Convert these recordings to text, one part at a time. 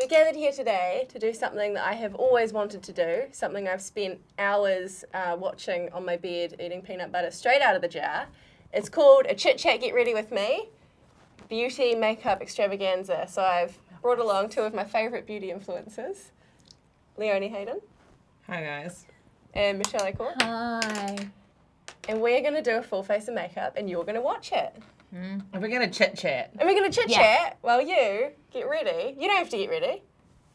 We're gathered here today to do something that I have always wanted to do, something I've spent hours watching on my bed, eating peanut butter straight out of the jar. It's called a Chit Chat Get Ready With Me beauty makeup extravaganza. So I've brought along two of my favourite beauty influencers, Leonie, Hayden. Hi guys. And Michele. Hi. And we're going to do a full face of makeup and you're going to watch it. And we're going to chit chat. And we're going to chit chat while you get ready. You don't have to get ready.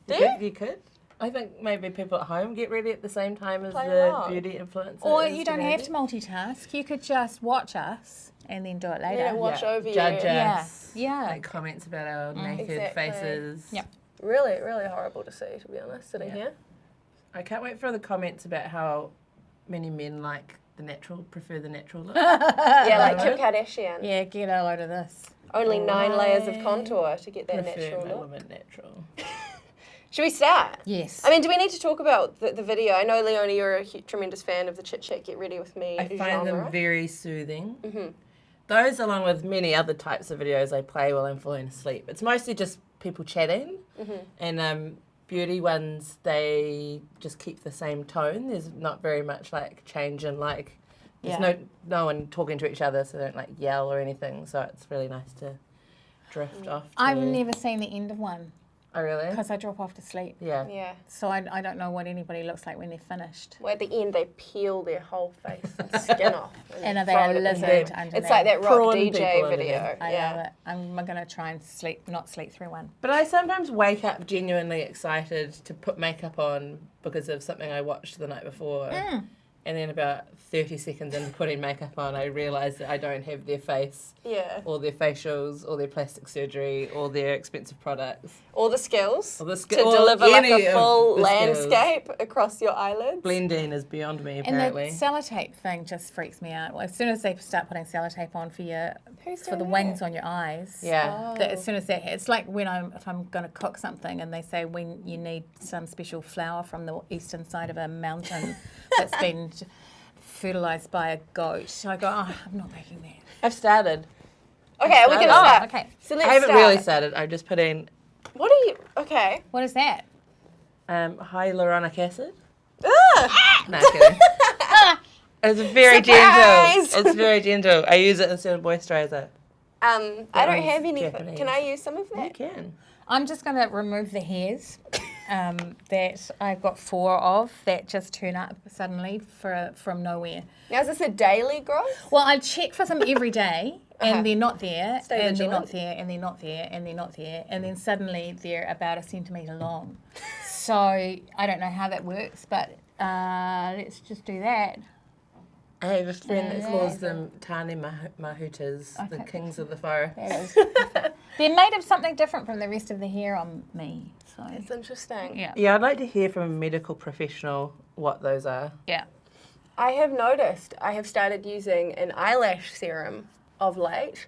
Do you? You could. I think maybe people at home get ready at the same time as Play the along. beauty influencers. Or you don't maybe. have to multitask. You could just watch us and then do it later. Yeah, watch over Judge you. us. Yeah. Make comments about our naked Exactly. faces. Yep. Really, really horrible to see, to be honest, sitting here. I can't wait for the comments about how many men prefer the natural look. Yeah, like Kim Kardashian. Yeah, get a load of this. Only 9 layers of I contour to get that prefer natural my look. woman natural. Should we start? Yes. I mean, do we need to talk about the video? I know, Leonie, you're a tremendous fan of the Chit Chat Get Ready With Me I find genre. them very soothing. Mm-hmm. Those, along with many other types of videos I play while I'm falling asleep. It's mostly just people chatting, and beauty ones, they just keep the same tone. There's not very much like change in like. There's no one talking to each other, so they don't like yell or anything. So it's really nice to drift off. I've never seen the end of one Oh really? because I drop off to sleep. Yeah. Yeah. So I don't know what anybody looks like when they're finished. Well, at the end, they peel their whole face and skin off. And are they they throw a it at the lizard head. under It's that? like that rock Prawn DJ people under video. there. I Yeah. love it. I'm going to try and not sleep through one. But I sometimes wake up genuinely excited to put makeup on because of something I watched the night before. And then about 30 seconds into putting makeup on, I realise that I don't have their face, Yeah. or their facials, or their plastic surgery, or their expensive products. All the skills Or the to or deliver like any a of full the skills. landscape across your eyelids. Blending is beyond me, And apparently. the sellotape thing just freaks me out. As soon as they start putting sellotape on for Who's the doing wings that? on your eyes. Yeah. That as soon as that, it's like if I'm going to cook something and they say when you need some special flour from the eastern side of a mountain that's been fertilised by a goat. I go, oh, I'm not making that. I've started. Okay, we're going to Oh, start. okay. So let's I haven't start. really started. I've just put in What are you... Okay. What is that? hyaluronic acid. Ugh. No, kidding. It's very Surprise! gentle. It's very gentle. I use it instead of moisturiser. I don't one's have any... Japanese. Can I use some of You that? can. I'm just going to remove the hairs that I've got 4 of that just turn up suddenly from nowhere. Now, is this a daily growth? Well, I check for them every day, and they're not there, Stay and they're vigilant. not there, and they're not there, and they're not there, and then suddenly they're about 1 centimetre long. So I don't know how that works, but let's just do that. I have a friend that calls them Tani Mahutas, the Okay. kings of the forest. That is they're made of something different from the rest of the hair on me. So It's interesting. yeah, Yeah, I'd like to hear from a medical professional what those are. yeah. I have noticed I have started using an eyelash serum of late,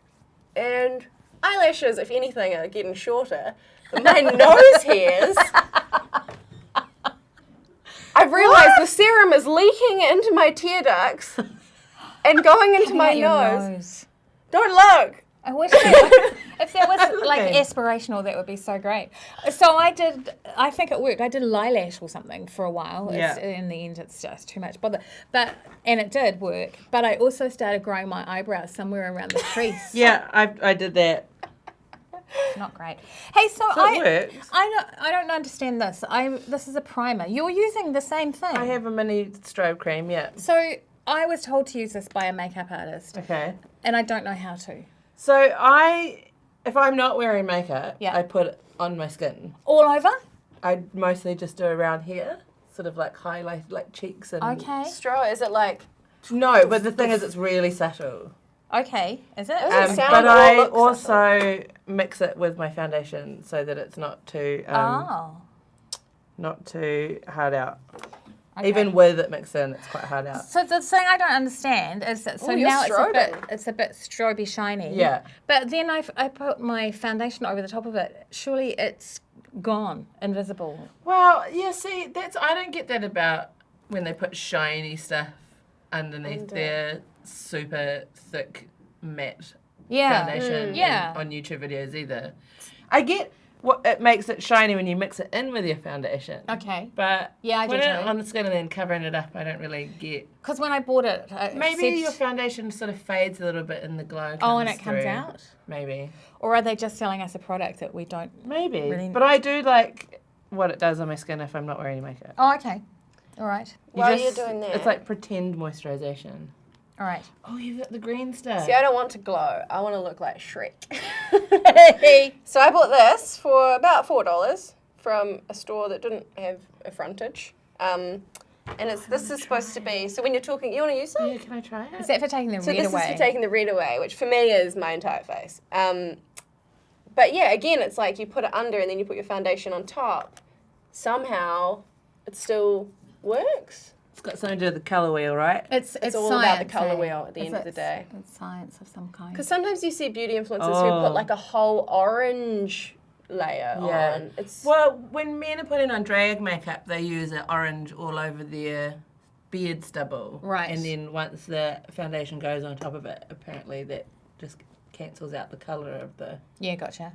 and eyelashes, if anything, are getting shorter. But my nose hairs, I've realised the serum is leaking into my tear ducts and going into my Coming out your nose. Don't look. I wish if there was like Okay. aspirational, that would be so great. So I think it worked. I did lilash or something for a while. Yeah. In the end, it's just too much bother. And it did work. But I also started growing my eyebrows somewhere around the crease. Yeah, I did that. Not great. Hey, so it works. I don't understand this. This is a primer. You're using the same thing. I have a mini strobe cream, yeah. So I was told to use this by a makeup artist, Okay. and I don't know how to. So if I'm not wearing makeup, Yeah. I put it on my skin. All over? I mostly just do around here, sort of like highlight, like cheeks and... Okay. Straw, is it like... No, but the thing is it's really subtle. Okay. Is it? Doesn't sound But or I look also mix it with my foundation so that it's not too not too hard out. Okay. Even with it mixed in, it's quite hard out. So the thing I don't understand is that Ooh, you're now strobing. it's a bit stroby shiny. Yeah. But then I put my foundation over the top of it. Surely it's gone, invisible. Well, yeah. See, I don't get that about when they put shiny stuff underneath their super thick matte Yeah. foundation Yeah. on YouTube videos either. I get it makes it shiny when you mix it in with your foundation. Okay. But Yeah, I do putting it too. on the skin and then covering it up, I don't really get. Because when I bought it, Maybe your foundation sort of fades a little bit and the glow comes and it comes through. out? Maybe. Or are they just selling us a product that we don't... Maybe. Really- But I do like what it does on my skin if I'm not wearing makeup. Oh, okay. All right. While you're doing that. It's like pretend moisturization. All right. Oh, you've got the green stuff. See, I don't want to glow. I want to look like Shrek. So I bought this for about $4 from a store that didn't have a frontage. And this is supposed to be, so when you're talking, you want to use it? Yeah, can I try it? Is that for taking the So red this away? is for taking the red away, which for me is my entire face. But yeah, again, it's like you put it under and then you put your foundation on top. Somehow, it still works. It's got something to do with the colour wheel, right? It's all science, about the colour eh? wheel at the end of the day. It's science of some kind. Because sometimes you see beauty influencers who put like a whole orange layer on. It's Well, when men are putting on drag makeup, they use an orange all over their beard stubble. Right. And then once the foundation goes on top of it, apparently that just cancels out the colour of the Yeah, gotcha.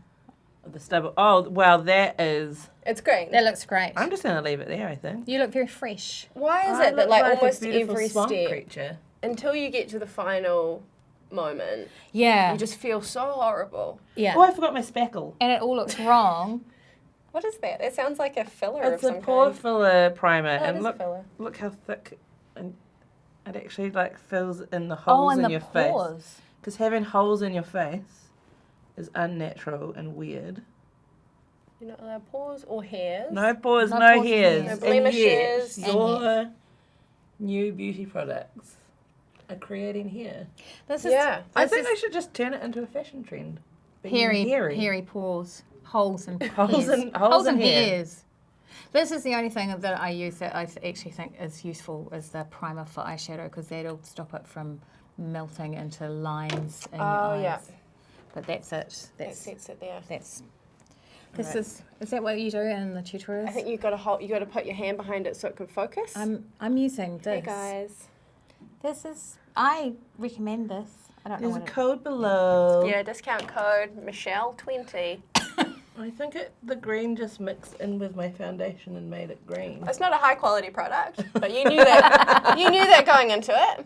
stubble. Oh, well, that is... it's great. That looks great. I'm just going to leave it there, I think. You look very fresh. Why is I it that look like a almost beautiful every swamp step creature. until you get to the final moment, Yeah. you just feel so horrible. Yeah. Oh, I forgot my speckle. And it all looks wrong. What is that? That sounds like a filler It's of a some pore kind. filler primer, Oh, it and is a look, filler. look how thick, and it actually like fills in the Oh, holes and in the your face. pores. Because having holes in your face is unnatural and weird. You're not allowed pores or hairs. No pores, No no pores, hairs, no and blemishes. yet your new beauty products are creating hair. This is Yeah. I this think is they should just turn it into a fashion trend. Being hairy pores, holes and Holes hairs. and- holes and hair. hairs. This is the only thing that I use that I actually think is useful is the primer for eyeshadow because that'll stop it from melting into lines in your eyes. yeah. But that's it. That sets it there. That's. This Right. is that what you do in the tutorials? I think you got to put your hand behind it so it can focus. I'm using this. Hey guys. This is. I recommend this. I don't know There's a what code below. Yeah, discount code Michele20. I think the green just mixed in with my foundation and made it green. It's not a high quality product, but you knew that. You knew that going into it.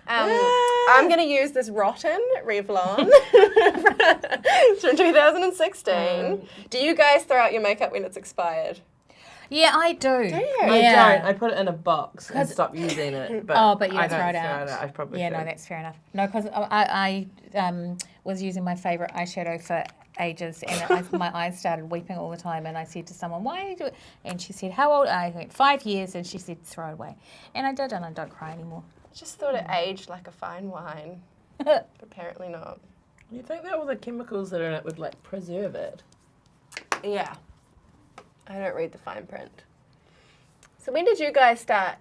I'm going to use this rotten Revlon. It's from 2016. Do you guys throw out your makeup when it's expired? Yeah, I do. you? I Yeah. don't. I put it in a box and stop using it. But Oh, but you I throw don't it out. I probably Yeah, should. no, that's fair enough. No, because I was using my favourite eyeshadow for ages, and my eyes started weeping all the time. And I said to someone, "Why are you doing?" And she said, "How old?" I went 5 years, and she said, "Throw it away." And I did, and I don't cry anymore. I just thought it aged like a fine wine. But apparently not. You think that all the chemicals that are in it would like preserve it? Yeah. I don't read the fine print. So when did you guys start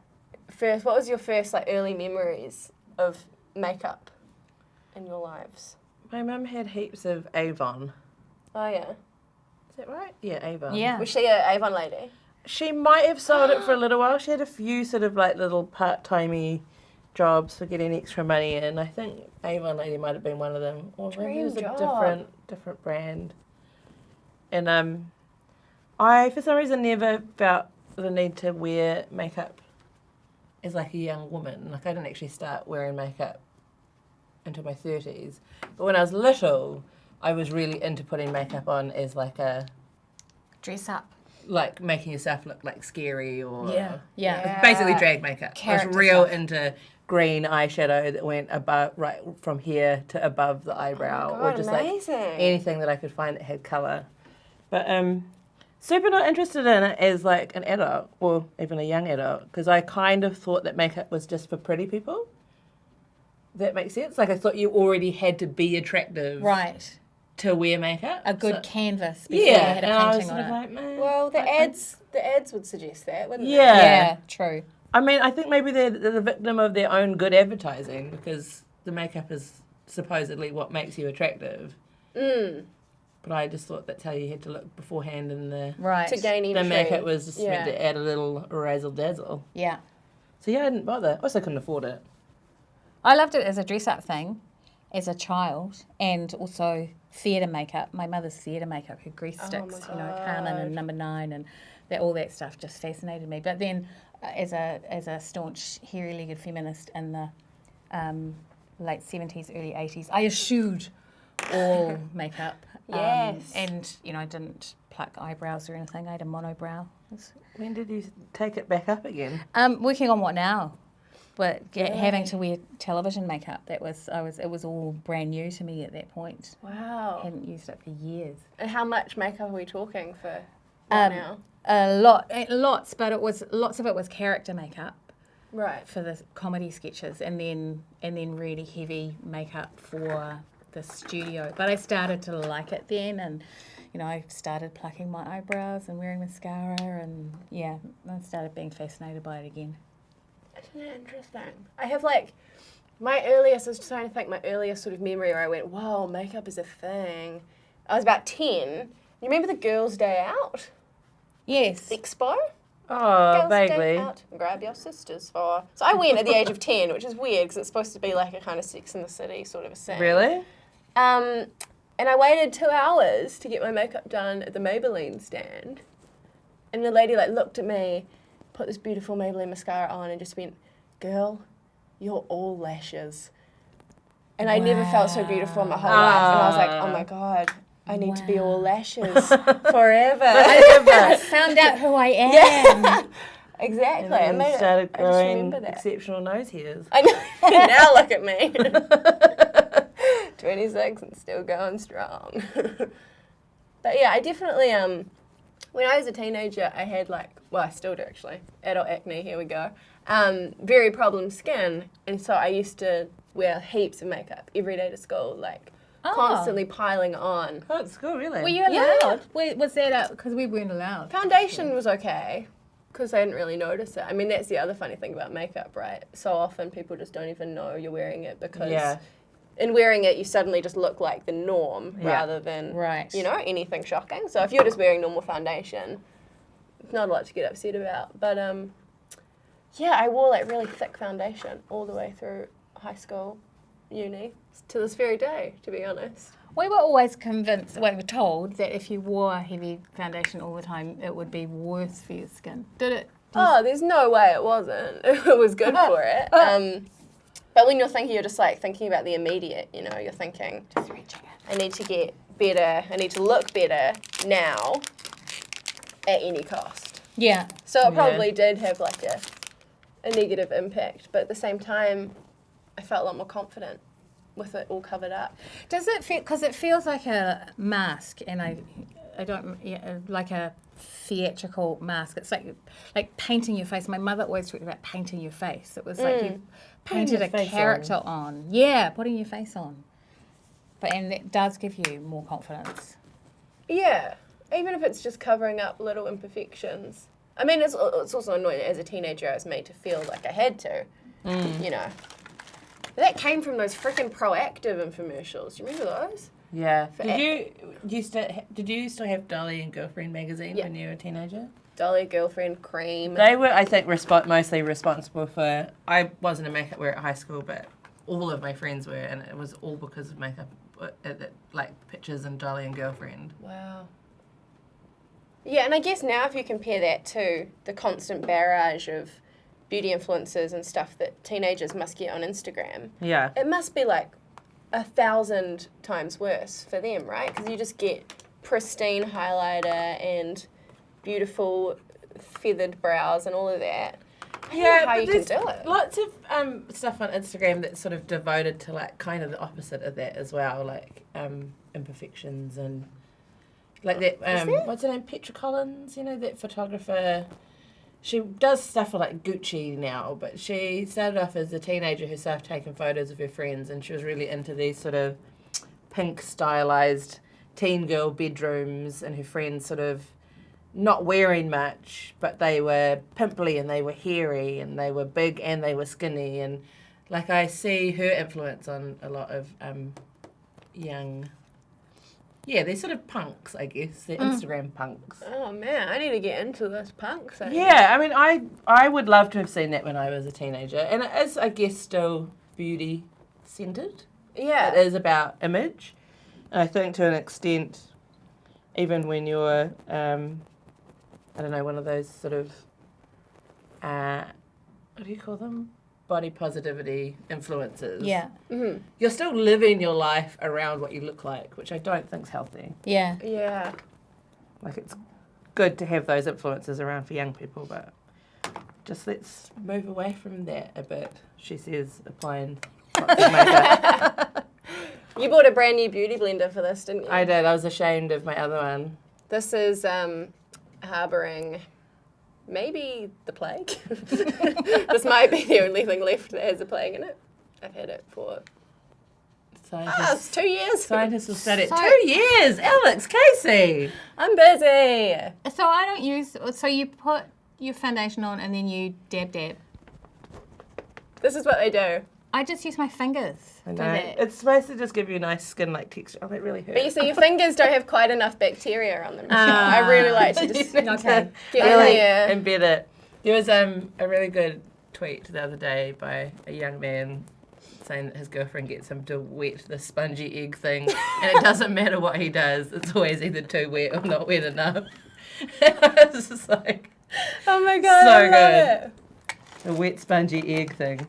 first? What was your first like early memories of makeup in your lives? My mum had heaps of Avon. Oh yeah. Is that right? Yeah, Avon. Yeah. Was she an Avon lady? She might have sold it for a little while. She had a few sort of like little part-timey jobs for getting extra money in. I think Avon Lady might have been one of them. Or maybe it was a Dream job. different brand. And I, for some reason, never felt the need to wear makeup as like a young woman. Like I didn't actually start wearing makeup until my 30s. But when I was little, I was really into putting makeup on as like a, Dress up. like making yourself look like scary or Yeah. basically drag makeup. I Character was real stuff. into green eyeshadow that went above, right from here to above the eyebrow, Oh my or God, just amazing. like anything that I could find that had colour. But super not interested in it as like an adult or even a young adult because I kind of thought that makeup was just for pretty people. That makes sense. Like I thought you already had to be attractive Right. to wear makeup. A good So- canvas before yeah, you had and a I was painting sort on of it. like, man. Well, the I- ads would suggest that, wouldn't Yeah. Yeah, true. I mean, I think maybe they're the victim of their own good advertising because the makeup is supposedly what makes you attractive. they? But I just thought that's how you had to look beforehand, and the Right. To gain the entry. makeup was just Yeah. meant to add a little razzle dazzle. Yeah. So yeah, I didn't bother. Also, couldn't afford it. I loved it as a dress-up thing as a child and also theatre makeup. My mother's theatre makeup, her grease sticks, Carmen and Number 9 and all that stuff just fascinated me. But then as a staunch hairy-legged feminist in the late 70s, early 80s, I eschewed all makeup. Yes. And, I didn't pluck eyebrows or anything. I had a monobrow. When did you take it back up again? Working on what now? But having to wear television makeup, it was all brand new to me at that point. Wow. Hadn't used it for years. And how much makeup are we talking for now? Lots, but lots of it was character makeup. Right. For the comedy sketches, and then really heavy makeup for the studio. But I started to like it then, and I started plucking my eyebrows and wearing mascara, and I started being fascinated by it again. Isn't it interesting? I have I was trying to think my earliest sort of memory where I went, wow, makeup is a thing. I was about 10. You remember the Girls' Day Out? Yes. Expo? Oh, Girls' vaguely. Day Out. Grab your sisters for. So I went at the age of 10, which is weird because it's supposed to be like a kind of Sex in the City sort of a thing. Really? And I waited 2 hours to get my makeup done at the Maybelline stand. And the lady looked at me, put this beautiful Maybelline mascara on and just went, girl, you're all lashes. And I never felt so beautiful in my whole life. And I was like, oh my God, I need to be all lashes forever. I found out who I am. Yeah, exactly. And then started I just growing remember that. exceptional nose hairs. I know. Now look at me. 26 and still going strong. But yeah, I definitely, when I was a teenager, I had I still do actually, adult acne, here we go. Very problem skin. And so I used to wear heaps of makeup every day to school, constantly piling on. Oh, it's cool, really. Were you allowed? Was that because we weren't allowed? Foundation was okay, because I didn't really notice it. I mean, that's the other funny thing about makeup, right? So often people just don't even know you're wearing it because in wearing it, you suddenly just look like the norm rather than, anything shocking. So if you're just wearing normal foundation, it's not a lot to get upset about. But, I wore really thick foundation all the way through high school, uni, to this very day, to be honest. We were always convinced, we were told that if you wore heavy foundation all the time, it would be worse for your skin. Did it? There's no way it wasn't. It was good for it. But when you're thinking, you're just thinking about the immediate, you're thinking, Just reaching it. I need to get better, I need to look better now at any cost. Yeah. So it probably did have a negative impact, but at the same time, I felt a lot more confident with it all covered up. Does it feel, because it feels like a mask, and I don't, like a theatrical mask. It's like painting your face. My mother always talked about painting your face. It was like you painted a character on. Yeah, putting your face on. And it does give you more confidence. Yeah, even if it's just covering up little imperfections. I mean, it's also annoying. As a teenager, I was made to feel like I had to, But that came from those freaking Proactive infomercials. Do you remember those? Yeah. Did you still have Dolly and Girlfriend magazine when you were a teenager? Dolly, Girlfriend, Cream. They were, I think, mostly responsible for. I wasn't a makeup wearer at high school, but all of my friends were, and it was all because of makeup, pictures and Dolly and Girlfriend. Wow. Yeah, and I guess now if you compare that to the constant barrage of beauty influencers and stuff that teenagers must get on Instagram, it must be 1,000 times worse for them, right? Because you just get pristine highlighter and beautiful feathered brows and all of that. I don't know how you can do it. Lots of stuff on Instagram that's sort of devoted to kind of the opposite of that as well, imperfections and that. What's her name? Petra Collins. That photographer. She does stuff for Gucci now, but she started off as a teenager who started taking photos of her friends, and she was really into these sort of pink stylized teen girl bedrooms, and her friends sort of not wearing much, but they were pimply and they were hairy and they were big and they were skinny, and I see her influence on a lot of young. Yeah, they're sort of punks, I guess. They're Instagram punks. Oh, man, I need to get into this punk thing. Yeah, I mean, I would love to have seen that when I was a teenager. And it is, I guess, still beauty-centred. Yeah. It is about image. I think to an extent, even when you're, I don't know, one of those sort of, what do you call them? Body positivity influencers. Yeah. Mm-hmm. You're still living your life around what you look like, which I don't think's healthy. Yeah. Yeah. Like, it's good to have those influences around for young people, but just let's move away from that a bit, she says, applying lots of makeup. You bought a brand new beauty blender for this, didn't you? I did. I was ashamed of my other one. This is harbouring maybe the plague. This might be the only thing left that has a plague in it. I've had it for it's 2 years. Scientists will study it. So- 2 years! Alex, Casey! I'm busy. So I don't use. So you put your foundation on and then you dab. This is what they do. I just use my fingers I for know. that. It's supposed to just give you a nice skin-like texture. Oh, that really hurts. But you see, your fingers don't have quite enough bacteria on them. I really like to just Okay. get Really in there. embed it. There was a really good tweet the other day by a young man saying that his girlfriend gets him to wet the spongy egg thing, and it doesn't matter what he does, it's always either too wet or not wet enough. It was just like, Oh my god, So I love good. it. a wet spongy egg thing.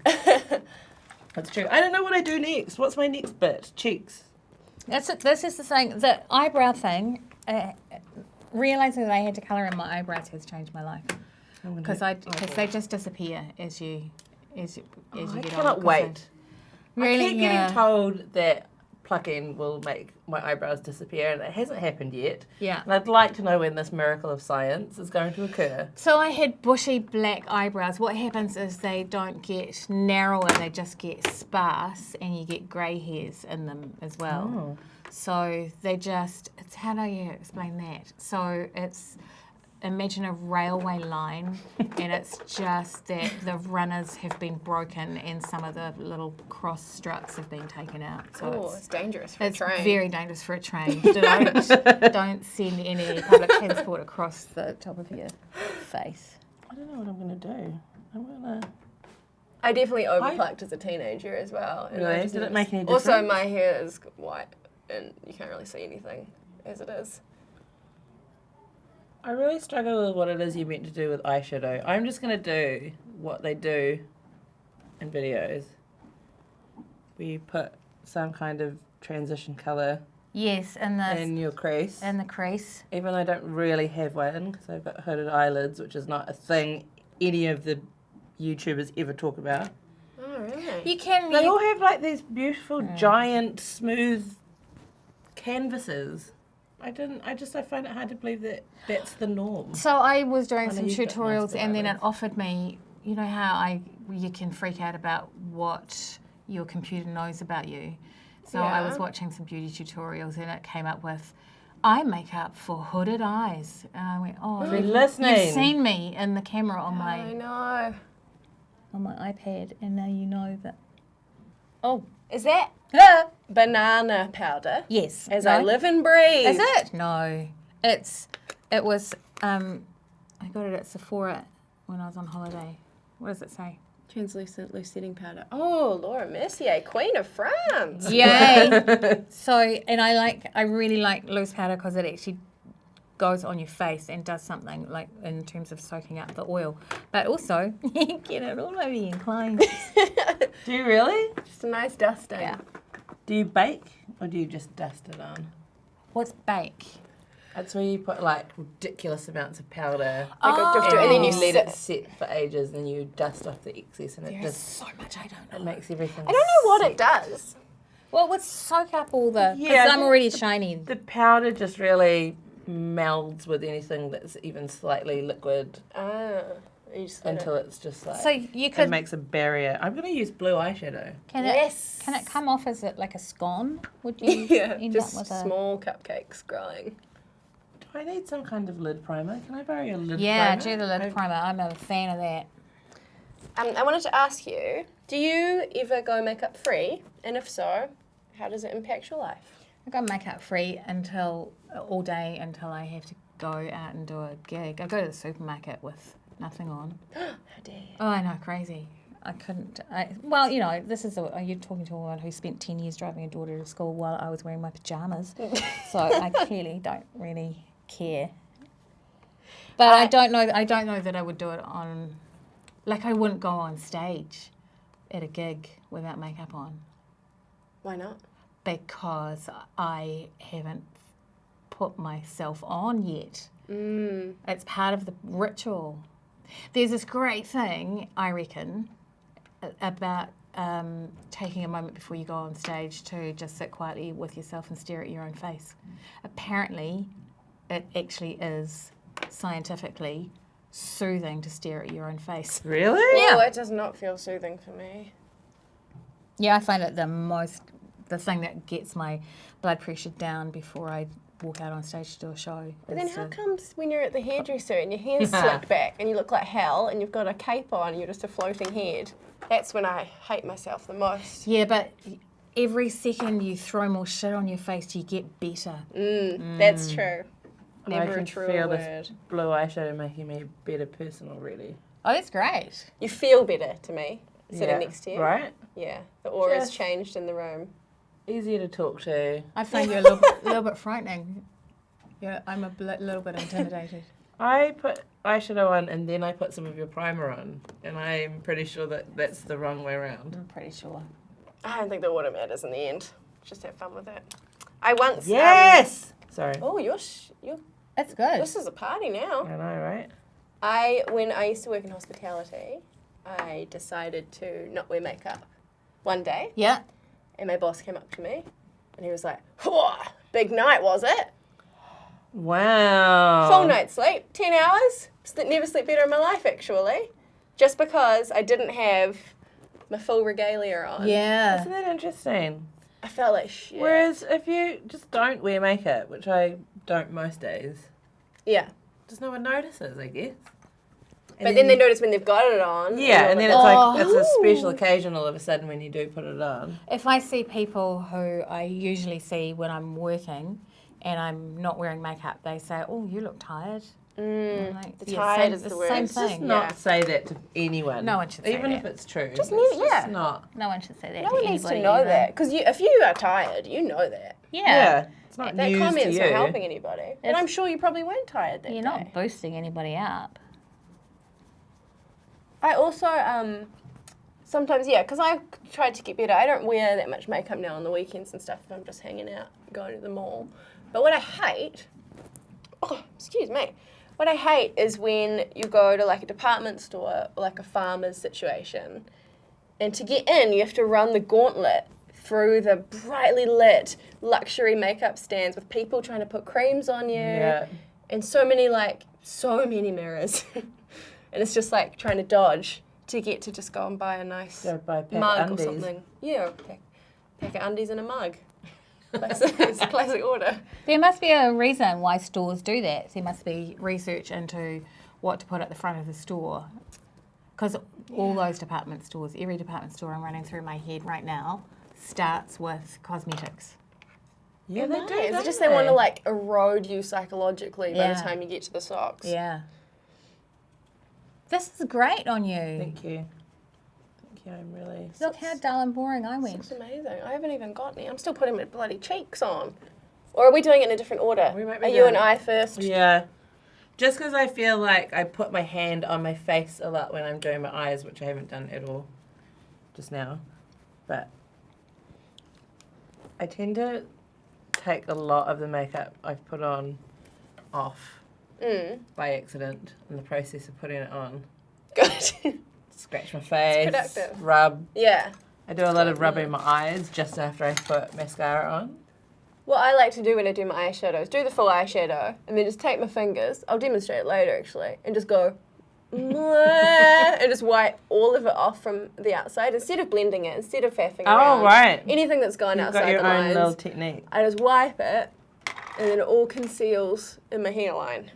That's true. I don't know what I do next. What's my next bit? Cheeks. This is the thing. The eyebrow thing. Realizing that I had to colour in my eyebrows has changed my life because they just disappear as you I get older. cannot 'cause wait. Really, I keep getting told that plucking will make my eyebrows disappear, and it hasn't happened yet. Yeah. And I'd like to know when this miracle of science is going to occur. So I had bushy black eyebrows. What happens is they don't get narrower; they just get sparse, and you get grey hairs in them as well. Oh. So they just, it's, how do you explain that? So it's, imagine a railway line and it's just that the runners have been broken and some of the little cross struts have been taken out. So Oh, it's dangerous for a it's train. very dangerous for a train. Don't send any public transport across the top of your face. I don't know what I'm going to do. I'm going to... I definitely overplucked as a teenager as well. And I Really? just Did it noticed- make any Also, difference? my hair is white and you can't really see anything as it is. I really struggle with what it is you're meant to do with eyeshadow. I'm just going to do what they do in videos. Where you put some kind of transition colour Yes, in in your crease. the crease. Even though I don't really have one, because I've got hooded eyelids, which is not a thing any of the YouTubers ever talk about. Oh, really? You can. They all have like these beautiful, giant, smooth canvases. I find it hard to believe that that's the norm. So I was doing I know some you've got tutorials nice and then it eyelids. offered me, you know how you can freak out about what your computer knows about you. So I was Yeah. watching some beauty tutorials and it came up with eye makeup for hooded eyes. And I went, oh, You're listening. you've seen me in the camera on I my know. iPad and now you know that. Oh, Is that banana powder? yes. As No? I live and breathe. Is it? No. It was, I got it at Sephora when I was on holiday. What does it say? Translucent loose setting powder. Oh, Laura Mercier, Queen of France. Yay! So, and I really like loose powder because it actually goes on your face and does something like in terms of soaking up the oil. But also, you get it all over your clothes. Do you really? Just a nice dusting. Yeah. Do you bake or do you just dust it on? What's bake? That's where you put like ridiculous amounts of powder. And then you let it set for ages, and you dust off the excess, and it There's just so much I don't it know. makes everything. I don't know what it does. Well, it would soak up all the. Yeah, Because I I'm think already shiny. The powder just really melds with anything that's even slightly liquid You just let until it. it's just like So you it could. makes a barrier. I'm gonna use blue eyeshadow. Can Yes. Can it come off as like a scone? Would you Yeah, end just up with a? small cupcakes growing. Do I need some kind of lid primer? Can I borrow your lid Yeah, primer? do the lid primer. I'm a fan of that. I wanted to ask you, do you ever go makeup free? And if so, how does it impact your life? I go makeup free all day until I have to go out and do a gig. I go to the supermarket with nothing on. How dare you? Oh, I know, crazy. I couldn't. Well, you know, you're talking to a woman who spent 10 years driving a daughter to school while I was wearing my pajamas. So I clearly don't really care. But I don't know that I would do it on, like I wouldn't go on stage at a gig without makeup on. Why not? Because I haven't put myself on yet. It's part of the ritual. There's this great thing, I reckon, about taking a moment before you go on stage to just sit quietly with yourself and stare at your own face. Apparently, it actually is scientifically soothing to stare at your own face. Really? Yeah. It does not feel soothing for me. Yeah, I find it the thing that gets my blood pressure down before I walk out on stage to do a show. But then how comes when you're at the hairdresser and your hair's slicked back and you look like hell and you've got a cape on and you're just a floating head, that's when I hate myself the most. Yeah, but every second you throw more shit on your face, you get better. That's true. Never I a can true feel word. this blue eyeshadow making me a better person already. Oh, that's great. You feel better to me sitting next to you. Right? Yeah, the aura's Just- changed in the room. Easier to talk to. I find you a little bit frightening. Yeah, I'm a little bit intimidated. I put eyeshadow on and then I put some of your primer on, and I'm pretty sure that that's the wrong way around. I'm pretty sure. I don't think the order matters in the end. Just have fun with it. I once... Yes! Sorry. Oh, you're... That's good. This is a party now. I know, right? When I used to work in hospitality, I decided to not wear makeup one day. Yeah. And my boss came up to me and he was like, "Whoa, big night, was it? Wow. Full night's sleep, 10 hours. Never slept better in my life, actually. Just because I didn't have my full regalia on. Yeah. Isn't that interesting? I felt like shit. Whereas if you just don't wear makeup, which I don't most days, Yeah. just no one notices, I guess. But then they notice when they've got it on. Yeah, and then it's Oh. like, it's a special occasion all of a sudden when you do put it on. If I see people who I usually see when I'm working and I'm not wearing makeup, they say, "Oh, you look tired." I'm like, tired is the word. Same It's Just thing. not say that to anyone. No one should say Even that. if it's true. Just it's never- yeah. just not. No one should say that No to one anybody. needs to know either. that. Because if you are tired, you know that. Yeah. It's not That news comment's to not you. helping anybody. And I'm sure you probably weren't tired that You're day. not boosting anybody up. I also, sometimes, because I tried to get better. I don't wear that much makeup now on the weekends and stuff if I'm just hanging out, going to the mall. But what I hate, what I hate is when you go to like a department store or like a farmer's situation, and to get in, you have to run the gauntlet through the brightly lit luxury makeup stands with people trying to put creams on you. Yeah. And so many mirrors. And it's just like trying to dodge to get to just go and buy a nice Go buy a pack of mug or undies. something. Yeah, pack of undies and a mug. It's a classic order. There must be a reason why stores do that. There must be research into what to put at the front of the store. Because all those department stores, every department store I'm running through my head right now, starts with cosmetics. Yeah, they do. It's don't just they want to like erode you psychologically by Yeah. the time you get to the socks. Yeah. This is great on you. Thank you. Thank you. I'm really. Look how dull and boring I It's went. amazing. I haven't even got any. I'm still putting my bloody cheeks on. Or are we doing it in a different order? We might be Are you doing and it. I first? Yeah. Just because I feel like I put my hand on my face a lot when I'm doing my eyes, which I haven't done at all just now. But I tend to take a lot of the makeup I've put on off by accident in the process of putting it on. Good. Scratch my face, productive. rub. Yeah. I do a lot of rubbing my eyes just after I put mascara on. What I like to do when I do my eyeshadow is do the full eyeshadow and then just take my fingers, I'll demonstrate it later actually, and just go, and just wipe all of it off from the outside instead of blending it, instead of faffing around. Oh, right. Anything that's gone You've outside got your the own lines, little technique. I just wipe it and then it all conceals in my hairline.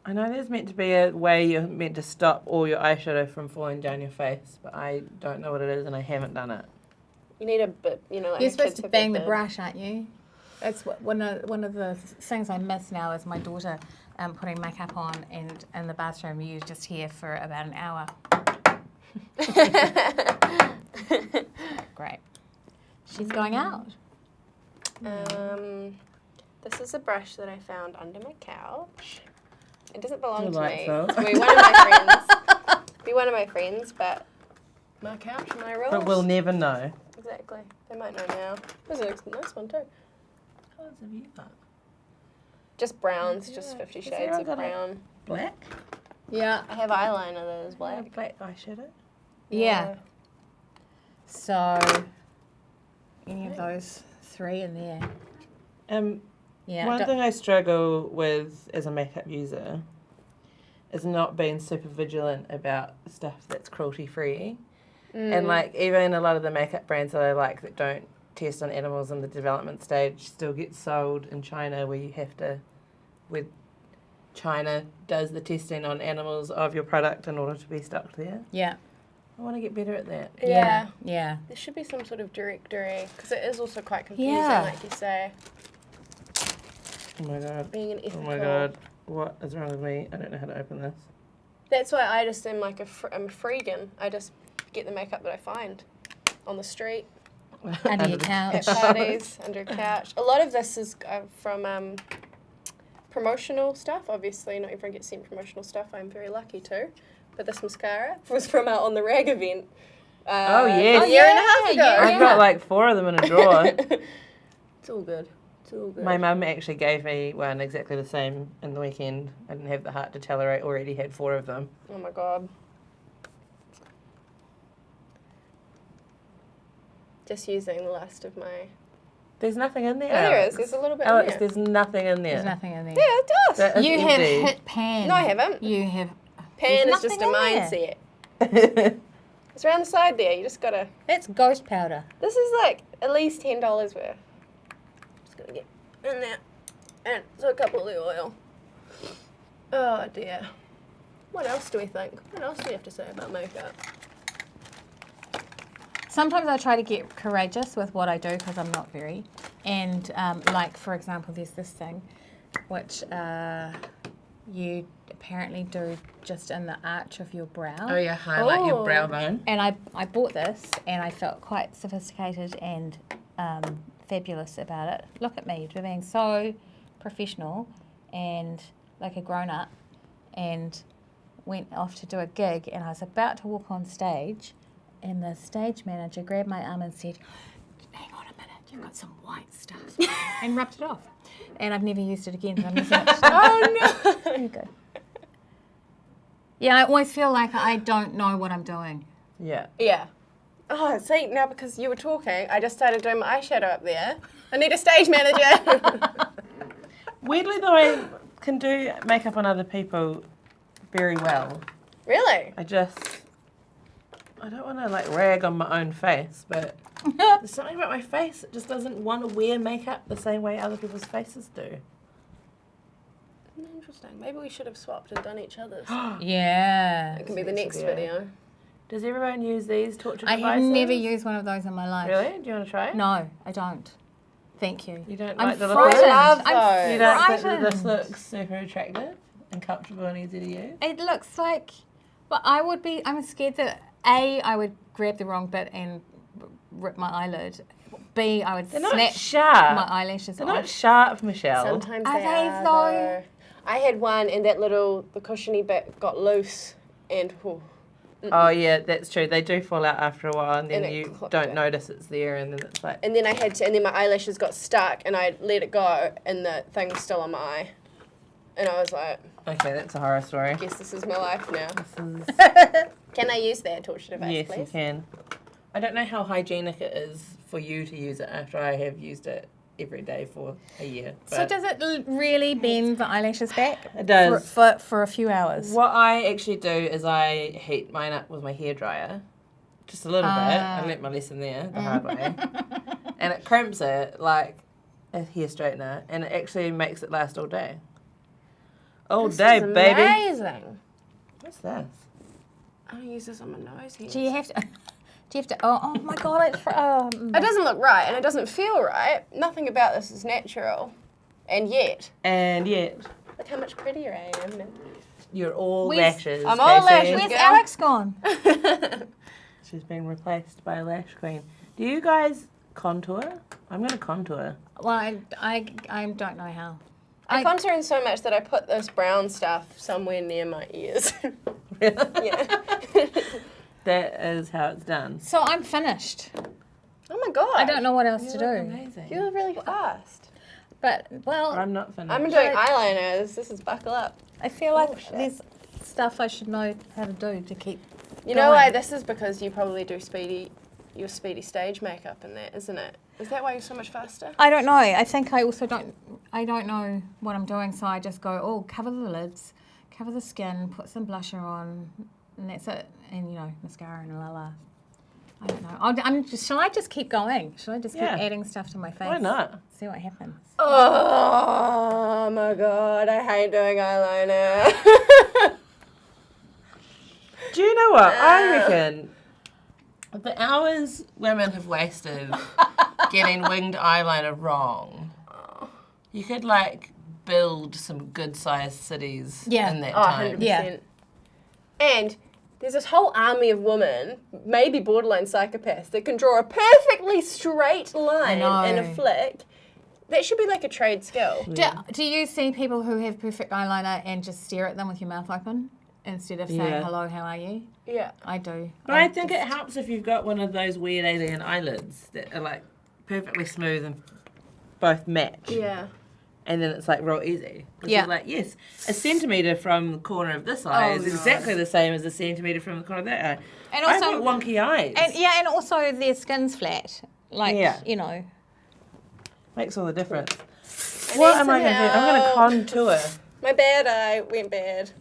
I know there's meant to be a way you're meant to stop all your eyeshadow from falling down your face, but I don't know what it is and I haven't done it. You need a bit, like You're a supposed kid to took bang a the bit. brush, aren't you? That's one of the things I miss now is my daughter putting makeup on and in the bathroom. You just here for about an hour. Great. She's going out. This is a brush that I found under my couch. It doesn't belong to me. Delightful. It's gonna be one of my friends. Be one of my friends, but my couch, my rules. But we'll never know. Exactly. They might know now. This is a nice one too. What colours have you got? Just browns, Yeah. just 50 Has Shades everyone of got a- brown. Black? Yeah, I have eyeliner that is black. Black eyeshadow? Yeah. So, any of those three in there. Yeah. One don't- thing I struggle with as a makeup user is not being super vigilant about stuff that's cruelty free. And like even a lot of the makeup brands that I like that don't test on animals in the development stage still get sold in China where you have to, with China does the testing on animals of your product in order to be stocked there. Yeah. I want to get better at that. Yeah. Yeah. There should be some sort of directory, because it is also quite confusing, Yeah. like you say, Oh my god. being an Oh ethical. my god. What is wrong with me? I don't know how to open this. That's why I just am like I'm a freegan. I just get the makeup that I find on the street, Under your the- couch. at parties, under a couch. A lot of this is from promotional stuff. Obviously, not everyone gets sent promotional stuff. I'm very lucky too. But this mascara was from our On the Rag event. Oh, yes. A year and a half ago. yeah. I've got like 4 of them in a drawer. It's all good. It's all good. My mum actually gave me one exactly the same in the weekend. I didn't have the heart to tell her I already had 4 of them. Oh my god. Just using the last of my... There's nothing in there. Oh, there Alex. is. There's a little bit Alex, in there. there's nothing in there. There's nothing in there. Yeah, it does. That is You have empty. hit pan. No, I haven't. You have. Pan there's is just a nothing in there. mindset. It's around the side there. You just gotta... That's ghost powder. This is like at least $10 worth. Just gonna get in there. And so a couple of the oil. Oh dear. What else do we think? What else do we have to say about makeup? Sometimes I try to get courageous with what I do because I'm not very. And like, for example, there's this thing which you apparently do just in the arch of your brow. Oh, yeah, highlight your Oh. brow bone. And I bought this and I felt quite sophisticated and fabulous about it. Look at me, being so professional and like a grown-up, and went off to do a gig, and I was about to walk on stage and the stage manager grabbed my arm and said, hang on a minute, you've got some white stuff, and rubbed it off. And I've never used it again. So I'm using it. Oh no! There you go. Yeah, I always feel like I don't know what I'm doing. Yeah. Yeah. Oh, see, now because you were talking, I just started doing my eyeshadow up there. I need a stage manager. Weirdly, though, I can do makeup on other people very well. Really? I don't want to like rag on my own face, but there's something about my face that just doesn't want to wear makeup the same way other people's faces do. Interesting. Maybe we should have swapped and done each other's. Yeah. It can be the Next next video. video. Does everyone use these torture I devices? have never used one of those in my life. Really? Do you want to try it? No, I don't. Thank you. You don't I'm like the frightened. look of love I'm those. You don't think that this frightened. looks super attractive and comfortable and easy to use? It looks like, but I'm scared that I would grab the wrong bit and rip my eyelid. B, I would They're not snap sharp. my eyelashes They're off. not sharp, Michelle. Sometimes Are they they are, though? though. I had one and the cushiony bit got loose and Oh yeah, that's true. They do fall out after a while, and then And it you clipped don't it. notice it's there, and then it's like. and then and then my eyelashes got stuck and I let it go and the thing was still on my eye. And I was like, Okay, that's a horror story. guess this is my life now. This is, Can I use that torture device, yes, please? you can. I don't know how hygienic it is for you to use it after I have used it every day for a year. So but does it really bend the eyelashes back? It does. For a few hours. What I actually do is I heat mine up with my hairdryer, just a little bit. I learnt my lesson there the hard way, and it crimps it like a hair straightener, and it actually makes it last all day. All day, baby. Amazing. What's this? I don't use this on my nose here. Do you have to? Do you have to? Oh my God! It doesn't look right and it doesn't feel right. Nothing about this is natural. And yet, And yet, look how much prettier I am. And You're all Where's- lashes. I'm all Casey. lashes. Where's Girl. Alex gone? She's been replaced by a lash queen. Do you guys contour? I'm going to contour. Well, I don't know how. I contour in so much that I put this brown stuff somewhere near my ears. Yeah. That is how it's done. So I'm finished. Oh my god. I don't know what else to You do. look amazing. You're really fast. But, well, I'm not finished. I'm doing eyeliners. This is buckle up. I feel like shit. there's stuff I should know how to do to keep You know going. why? This is because you probably do your speedy stage makeup in that, isn't it? Is that why you're so much faster? I don't know. I think I also don't know what I'm doing, so I just go, oh, cover the lids, cover the skin, put some blusher on, and that's it. And, you know, mascara and la la. I don't know. Shall I just keep going? Shall I just keep adding stuff to my face? Why not? See what happens. Oh my god, I hate doing eyeliner. Do you know what? I reckon the hours women have wasted getting winged eyeliner wrong, you could, like, build some good-sized cities in that time. 100%. Yeah. And there's this whole army of women, maybe borderline psychopaths, that can draw a perfectly straight line in a flick. That should be like a trade skill. Do you see people who have perfect eyeliner and just stare at them with your mouth open instead of saying, hello, how are you? Yeah. I do. But I think it helps if you've got one of those weird alien eyelids that are, like, perfectly smooth and both match. Yeah. And then it's, like, real easy. Yeah. You're like, yes, a centimetre from the corner of this eye is exactly the same as a centimetre from the corner of that eye. And I've also, got wonky eyes. and also their skin's flat. Like, you know. Makes all the difference. What am I going to do? I'm going to contour. My bad eye went bad.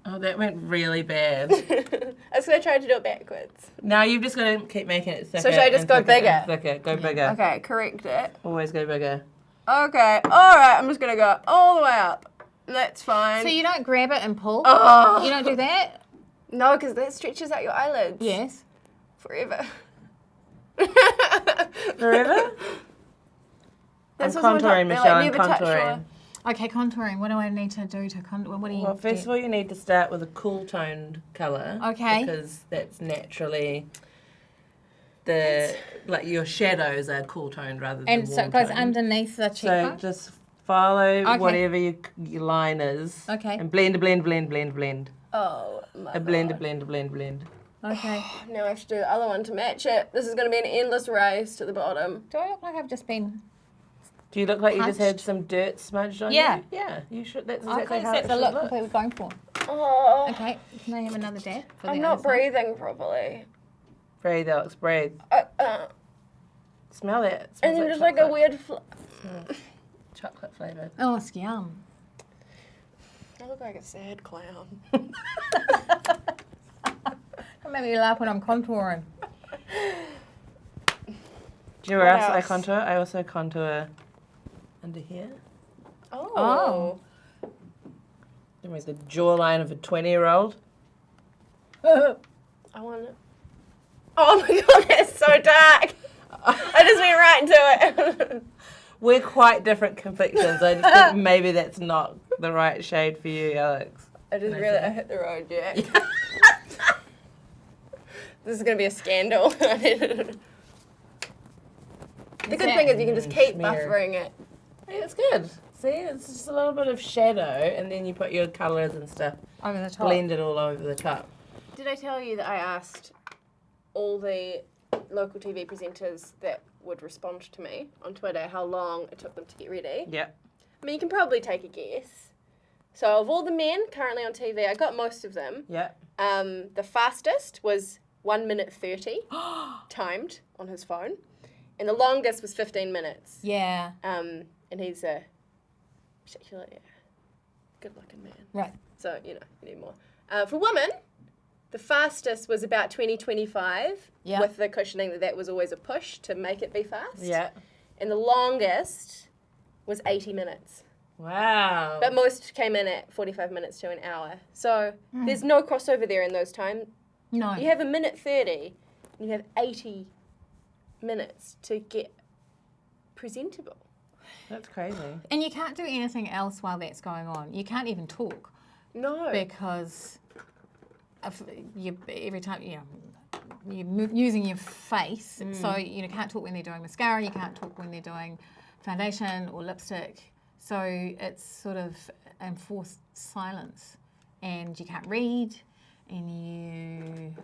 Oh, that went really bad. I was going to try to do it backwards. Now you've just got to keep making it thicker. So should I just and go thicker bigger? and thicker. Go bigger. Okay, correct it. Always go bigger. Okay, alright, I'm just going to go all the way up. That's fine. So you don't grab it and pull? Oh. You don't do that? No, because that stretches out your eyelids. Yes. Forever. Forever? That's I'm what someone contouring, told me, Michelle. I'm never touch contouring. your- Okay, contouring. What do I need to do to contour? What do you Well, first of all, you need to start with a cool toned colour. Okay. Because that's naturally like your shadows are cool toned rather than And so it goes warm-toned. underneath the So cheekbone? just follow Okay. whatever your line is. Okay. And blend, blend, blend, blend, blend. Oh my A blend, a God. blend, a blend, blend. Okay. Now I have to do the other one to match it. This is going to be an endless race to the bottom. Do I look like I've just been... Do you look like you just had Punched? some dirt smudged on Yeah. you? Yeah. You should. That's exactly Okay, how so it that's the should look look. we were going for. Oh, Okay, can I have another dab? For I'm the not other side? breathing properly. Breathe, Alex, breathe. Smell it. It And smells then just like a chocolate. weird... Chocolate flavoured. Oh, it's yum. I look like a sad clown. Don't make me laugh when I'm contouring. Do you know where What else I else? contour? I also contour under here. Oh. Give me the jawline of a 20-year-old. I want it. Oh my God, that's so dark. I just went right into it. We're quite different complexions. I just think maybe that's not the right shade for you, Alex. I just Can I really see? I hit the road, Jack. This is going to be a scandal. The good thing is you can just keep Smear. buffering it. Hey, it's good. See, it's just a little bit of shadow, and then you put your colours and stuff, Over the top. blend it all over the top. Did I tell you that I asked all the local TV presenters that would respond to me on Twitter how long it took them to get ready? Yep. I mean, you can probably take a guess. So of all the men currently on TV, I got most of them. Yep. The fastest was 1 minute 30 timed on his phone. And the longest was 15 minutes. Yeah. And he's a particularly good-looking man. Right. So, you know, you need more. For women, the fastest was about 20-25 Yeah. with the cushioning that was always a push to make it be fast. Yeah. And the longest was 80 minutes. Wow. But most came in at 45 minutes to an hour. So there's no crossover there in those times. No. You have 1 minute 30 and you have 80 minutes to get presentable. That's crazy. And you can't do anything else while that's going on. You can't even talk. No. because every time you're using your face, so you can't talk when they're doing mascara, you can't talk when they're doing foundation or lipstick. So it's sort of enforced silence, and you can't read, and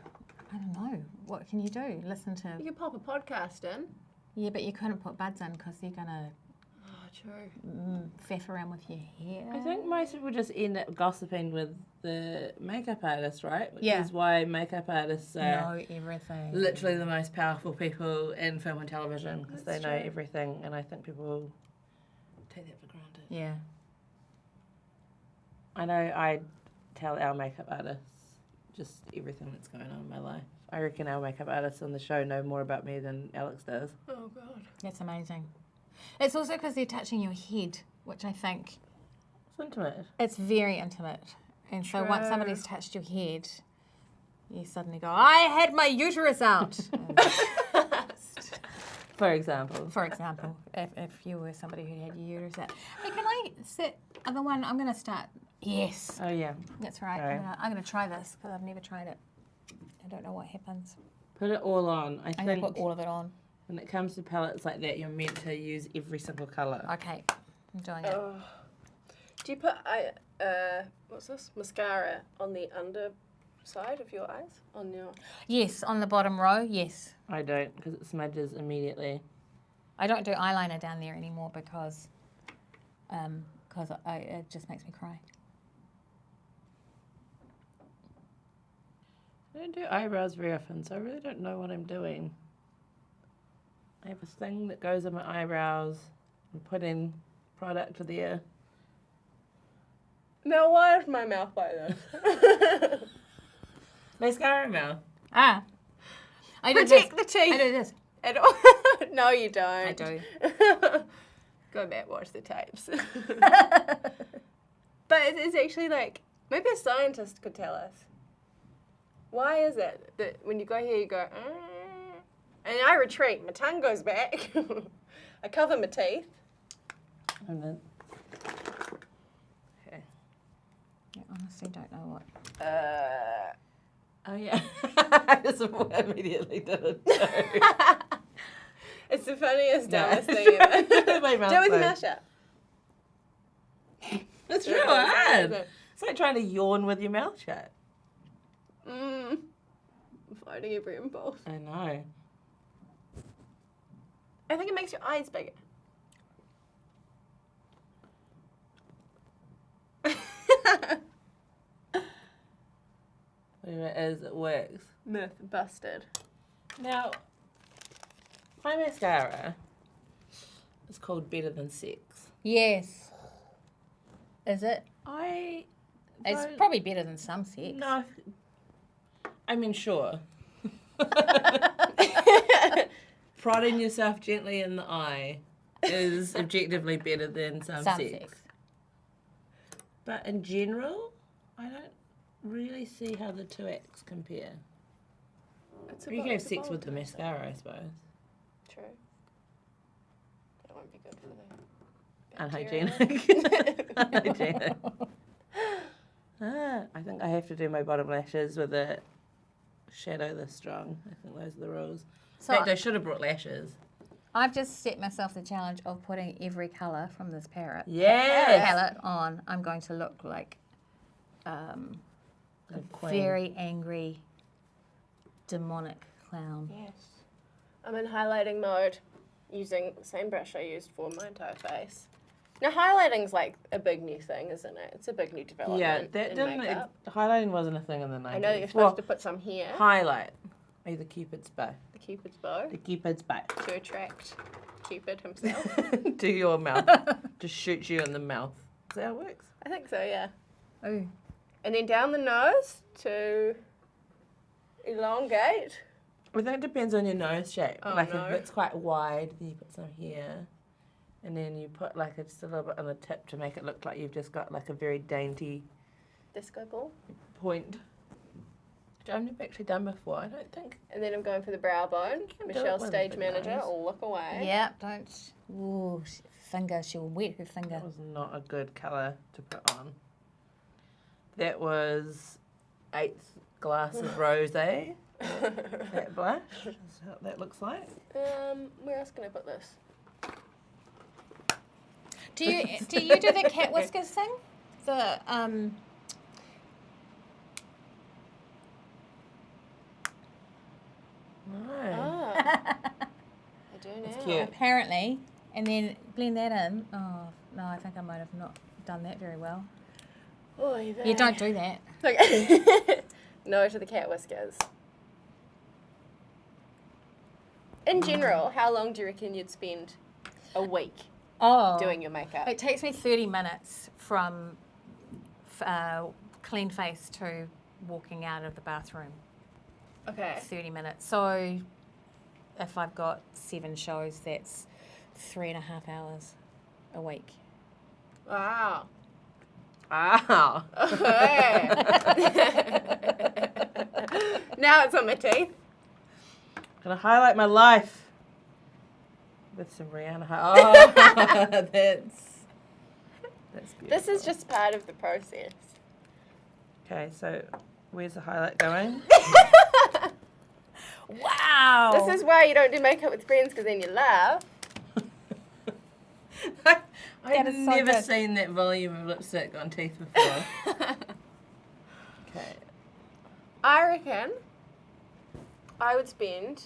I don't know, what can you do? Listen to. You could pop a podcast in. Yeah, but you couldn't put buds in because you're gonna Oh, true. faff around with your hair. I think most people just end up gossiping with the makeup artist, right? Which Yeah. is why makeup artists are know everything. literally the most powerful people in film and television because they That's know true. everything, and I think people take that for granted. Yeah. I know I tell our makeup artists just everything that's going on in my life. I reckon our makeup artists on the show know more about me than Alex does. Oh, God. That's amazing. It's also because they're touching your head, which I think It's intimate. it's very intimate. And so once True. somebody's touched your head, you suddenly go, I had my uterus out. For example. For example, if you were somebody who had your uterus out. Hey, can I set the one? I'm going to start. Yes, Oh, yeah. that's right. Sorry. I'm going to try this because I've never tried it. I don't know what happens. Put it all on. I I'm going think to put all of it on. when it comes to palettes like that, you're meant to use every single colour. Okay, I'm doing it. Oh. Do you put what's this? Mascara on the underside of your eyes? On your. Yes, on the bottom row, yes. I don't because it smudges immediately. I don't do eyeliner down there anymore because it just makes me cry. I don't do eyebrows very often, so I really don't know what I'm doing. I have a thing that goes on my eyebrows and put in product there. Now, why is my mouth like this? Mascara mouth. Ah. I do Protect this. the teeth. I do this. At all. No, you don't. I do. Go back, watch the tapes. But it's actually like, maybe a scientist could tell us. Why is it that when you go here, you go, and I retreat, my tongue goes back, I cover my teeth. And then, I honestly don't know what. oh yeah, I just immediately did it. It's the funniest, No. dumbest thing ever. My mouth Do it with your though. mouth shut. It's Do real it with your mouth hard. shut. It's like trying to yawn with your mouth shut. I'm fighting every impulse. I know. I think it makes your eyes bigger. Whatever it is, it works. Myth busted. Now, my mascara is called Better Than Sex. Yes. Is it? It's It's probably better than some sex. No. I mean, sure. Prodding yourself gently in the eye is objectively better than some sex. But in general, I don't really see how the two acts compare. It's You can have sex with the mascara, I suppose. True. That won't be good for the Unhygienic. Unhygienic. I think I have to do my bottom lashes with a shadow this strong. I think those are the rules. So In fact, I should have brought lashes. I've just set myself the challenge of putting every colour from this Yes! palette on. I'm going to look like a queen. very angry, demonic clown. Yes. I'm in highlighting mode using the same brush I used for my entire face. Now, highlighting's like a big new thing, isn't it? It's a big new development Yeah, that in didn't. makeup. Highlighting wasn't a thing in the 90s. I know that you're supposed to put some here, highlight. Oh, the Cupid's bow. the Cupid's bow, The Cupid's bow. to attract Cupid himself. To your mouth. To shoot you in the mouth. Is that how it works? I think so, yeah. Ooh. And then down the nose to elongate. I think it depends on your nose shape. Oh, like no. if it's quite wide, then you put some here. And then you put like just a little bit on the tip to make it look like you've just got like a very dainty Disco ball. point. Which I've never actually done before, I don't think. And then I'm going for the brow bone. can do it Michelle, with stage the manager, nose. will look away. Yeah, don't. Ooh, finger. She'll wet her finger. That was not a good colour to put on. That was 8th glass of rosé. That blush. That's what that looks like. Where else can I put this? Do you do the cat whiskers thing? The No. I do now. It's cute. apparently, and then blend that in. Oh no, I think I might have not done that very well. Oh, You don't do that. Okay. No to the cat whiskers. In general, how long do you reckon you'd spend a week Oh, doing your makeup? It takes me 30 minutes from clean face to walking out of the bathroom. Okay. 30 minutes. So if I've got 7 shows, that's 3.5 hours a week. Wow. Wow. Okay. Now it's on my teeth. Gonna highlight my life with some Rihanna. Oh, that's beautiful. This is just part of the process. Okay, so where's the highlight going? Wow. This is why you don't do makeup with friends, because then you laugh. I've is so never good. seen that volume of lipstick on teeth before. Okay. I reckon I would spend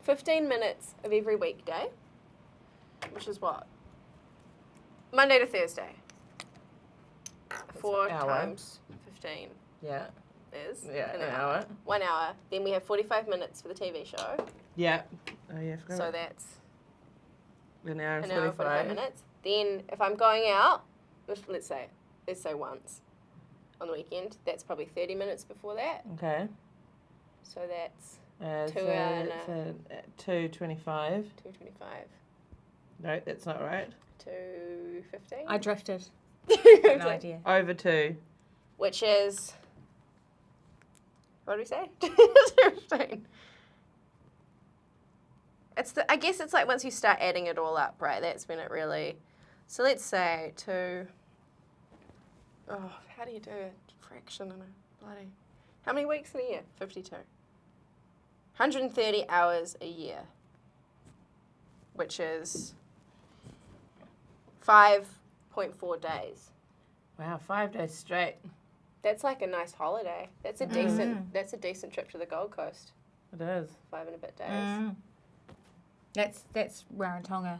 15 minutes of every weekday, which is what? Monday to Thursday. 4 an hour. times 15 Yeah. is Yeah, an an hour. hour. 1 hour. Then we have 45 minutes for the TV show. Yeah. Oh yeah. So that's an hour and an hour and 45 45 minutes. Then if I'm going out, let's say once on the weekend, that's probably 30 minutes before that. Okay. So that's 2 2 hour and 2:25. 2:25. No, that's not right. 2:15. I drifted. No Okay. idea. Over 2. Which is, what did we say? 2:15. I guess it's like once you start adding it all up, right? That's when it really. So let's say how do you do a fraction in a bloody? How many weeks in a year? 52. 130 hours a year, which is 5.4 days. Wow, 5 days straight. That's like a nice holiday. That's a decent. That's a decent trip to the Gold Coast. It is. 5 and a bit days. Mm. That's Rarotonga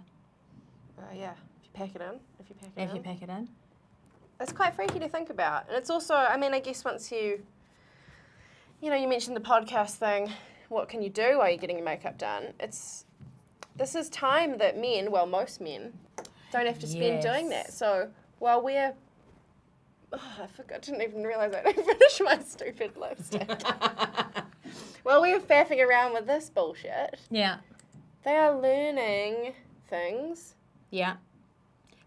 Yeah, if you pack it in. If you pack it in. in. It's quite freaky to think about. And it's also, I mean, I guess once you mentioned the podcast thing, what can you do while you're getting your makeup done? This is time that most men, don't have to spend doing that. So while we're, I didn't even realise I didn't finish my stupid lipstick. While we're faffing around with this bullshit, Yeah. they are learning things, Yeah.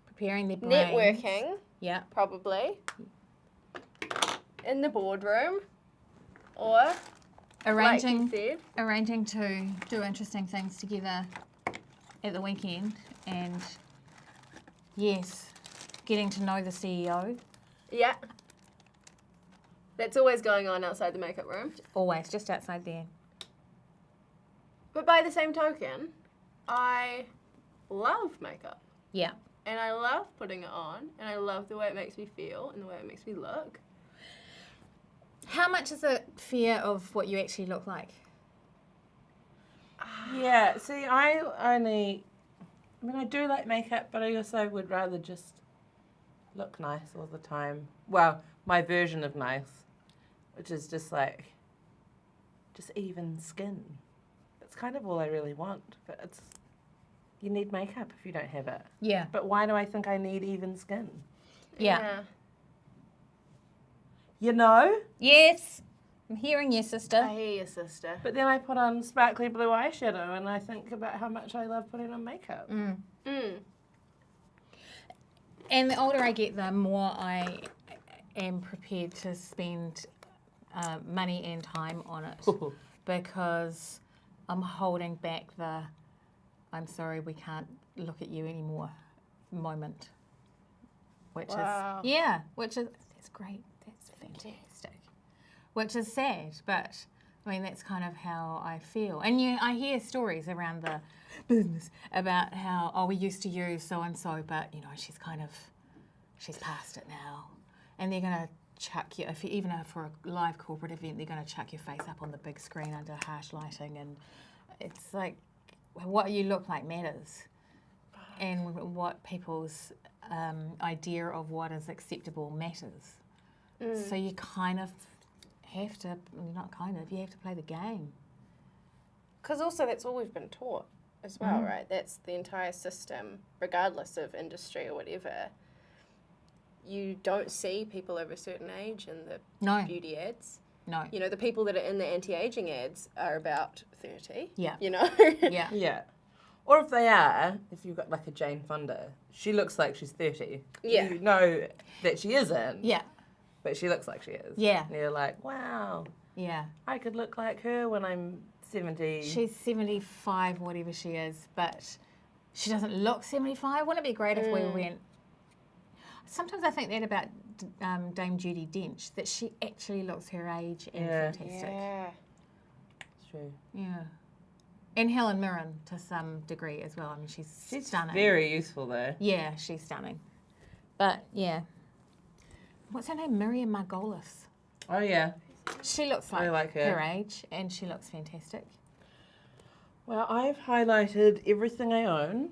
Preparing their brains. networking, Yeah. probably, in the boardroom, or Arranging like you said, arranging to do interesting things together at the weekend, and yes, getting to know the CEO. yeah. That's always going on outside the makeup room. Always just outside there. But by the same token, I love makeup. Yeah. And I love putting it on. And I love the way it makes me feel and the way it makes me look. How much is it fear of what you actually look like? Yeah, see, I do like makeup, but I also would rather just look nice all the time. Well, my version of nice, which is just even skin. That's kind of all I really want. But you need makeup if you don't have it. Yeah. But why do I think I need even skin? Yeah. You know? Yes. I'm hearing you, I sister. hear you, sister. But then I put on sparkly blue eyeshadow and I think about how much I love putting on makeup. Mm. Mm. And the older I get, the more I am prepared to spend money and time on it, because I'm holding back the "I'm sorry, we can't look at you anymore" moment. Which Wow. is that's great. That's fantastic. Which is sad, but I mean, that's kind of how I feel. And I hear stories around the business about how, oh, we used to use so-and-so, but, she's past it now. And they're going to chuck you, even for a live corporate event, they're going to chuck your face up on the big screen under harsh lighting. And it's like, what you look like matters. And what people's idea of what is acceptable matters. So you kind of have to, you have to play the game. Because also that's all we've been taught as well, right? That's the entire system, regardless of industry or whatever. You don't see people over a certain age in the beauty ads. No. The people that are in the anti-aging ads are about 30. Yeah. Yeah. Yeah. Or if they are, if you've got like a Jane Fonda, she looks like she's 30. Yeah. You know that she isn't. Yeah. But she looks like she is. Yeah. And you're like, wow. Yeah. I could look like her when I'm 70. She's 75, whatever she is, but she doesn't look 75. Wouldn't it be great if we went... Sometimes I think that about Dame Judi Dench, that she actually looks her age and fantastic. Yeah. It's true. Yeah. And Helen Mirren to some degree as well. I mean, she's stunning. Very useful though. Yeah, she's stunning. But, yeah. What's her name? Miriam Margolis. Oh yeah. She looks I like like her. her age, and she looks fantastic. Well, I've highlighted everything I own.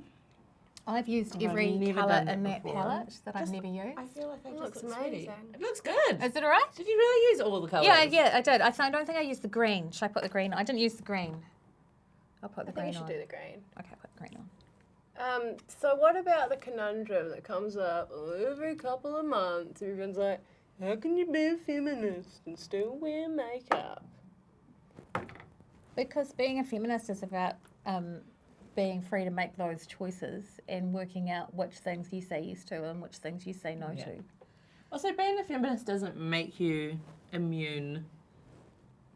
I've used I've every never colour done that in that before. palette that I've never used. I feel like I just looks looks pretty. amazing. It looks good. Is it all right? Did you really use all the colours? Yeah, I did. I don't think I used the green. Should I put the green on? I didn't use the green. I'll put the I think green you should on. do the green. Okay, put the green on. So what about the conundrum that comes up every couple of months? Everyone's like, how can you be a feminist and still wear makeup? Because being a feminist is about being free to make those choices and working out which things you say yes to and which things you say no to. Also, being a feminist doesn't make you immune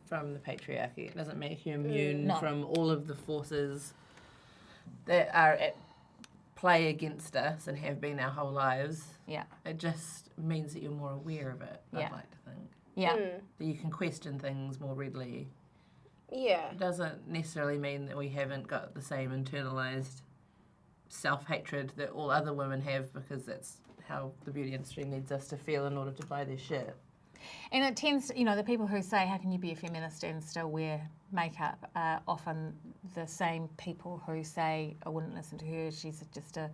from the patriarchy. It doesn't make you immune No. from all of the forces that are at play against us and have been our whole lives. Yeah. It just means that you're more aware of it, Yeah. I'd like to think. Yeah. That you can question things more readily. Yeah. It doesn't necessarily mean that we haven't got the same internalized self-hatred that all other women have, because that's how the beauty industry needs us to feel in order to buy their shit. And it tends, the people who say, how can you be a feminist and still wear makeup, are often the same people who say, I wouldn't listen to her, she's just a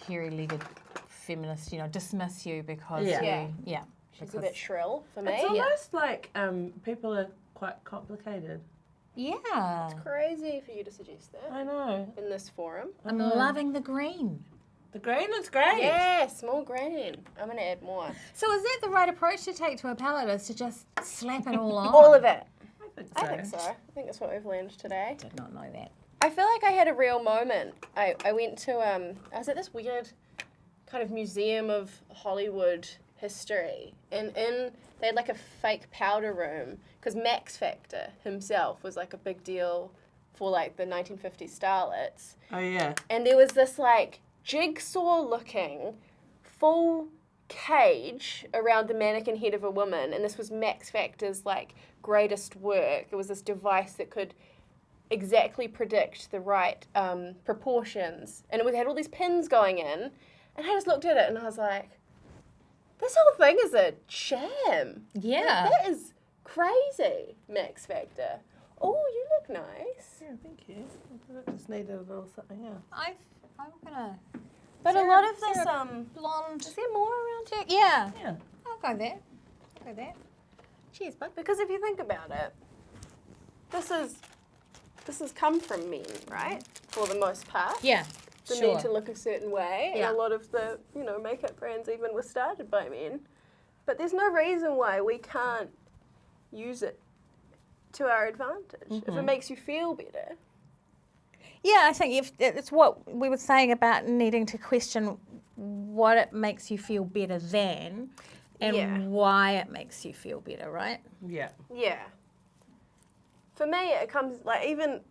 hairy-legged feminist, dismiss you because She's a bit shrill for me. It's almost like people are quite complicated. Yeah. Crazy for you to suggest that I know. in this forum. I'm loving the green. The green is great. Yes, more green. I'm going to add more. So is that the right approach to take to a palette, is to just slap it all on? All of it. I I think so. I think that's what we've learned today. Did not know that. I feel like I had a real moment. I went to, I was at this weird kind of museum of Hollywood history. And they had like a fake powder room, because Max Factor himself was like a big deal for like the 1950s starlets. Oh, yeah. And there was this like jigsaw-looking full cage around the mannequin head of a woman, and this was Max Factor's like greatest work. It was this device that could exactly predict the right proportions, and it had all these pins going in, and I just looked at it and I was like, this whole thing is a sham. Yeah. That is crazy, Max Factor. Oh, you look nice. Yeah, thank you. I just needed a little something else. I'm gonna. But a lot of this, blonde. is there more around here? Yeah. Yeah. I'll go there. Cheers, bud. Because if you think about it, this has come from men, right? For the most part. Yeah. The sure. need to look a certain way. Yeah. And a lot of the, makeup brands even were started by men. But there's no reason why we can't use it to our advantage. If it makes you feel better. Yeah, I think if it's what we were saying about needing to question what it makes you feel better than, and why it makes you feel better, right? Yeah. Yeah. For me, it comes, like, even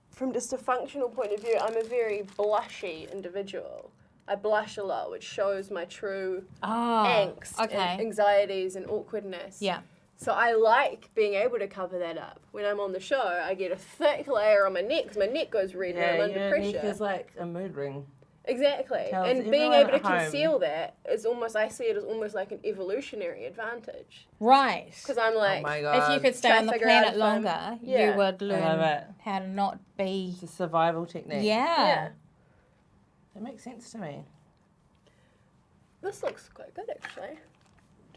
from just a functional point of view, I'm a very blushy individual. I blush a lot, which shows my true Oh, angst okay. and anxieties and awkwardness. Yeah. So I like being able to cover that up. When I'm on the show, I get a thick layer on my neck because my neck goes red when I'm under your pressure. neck is like a mood ring. Exactly. Tells And being everyone able to at home. conceal that is almost, I see it as almost like an evolutionary advantage. Right. Because I'm like, Oh my god. If you could stay Try on the figure out planet if I'm- longer, Yeah. you would I learn love it. how to not be. It's a survival technique. Yeah. That makes sense to me. this looks quite good actually.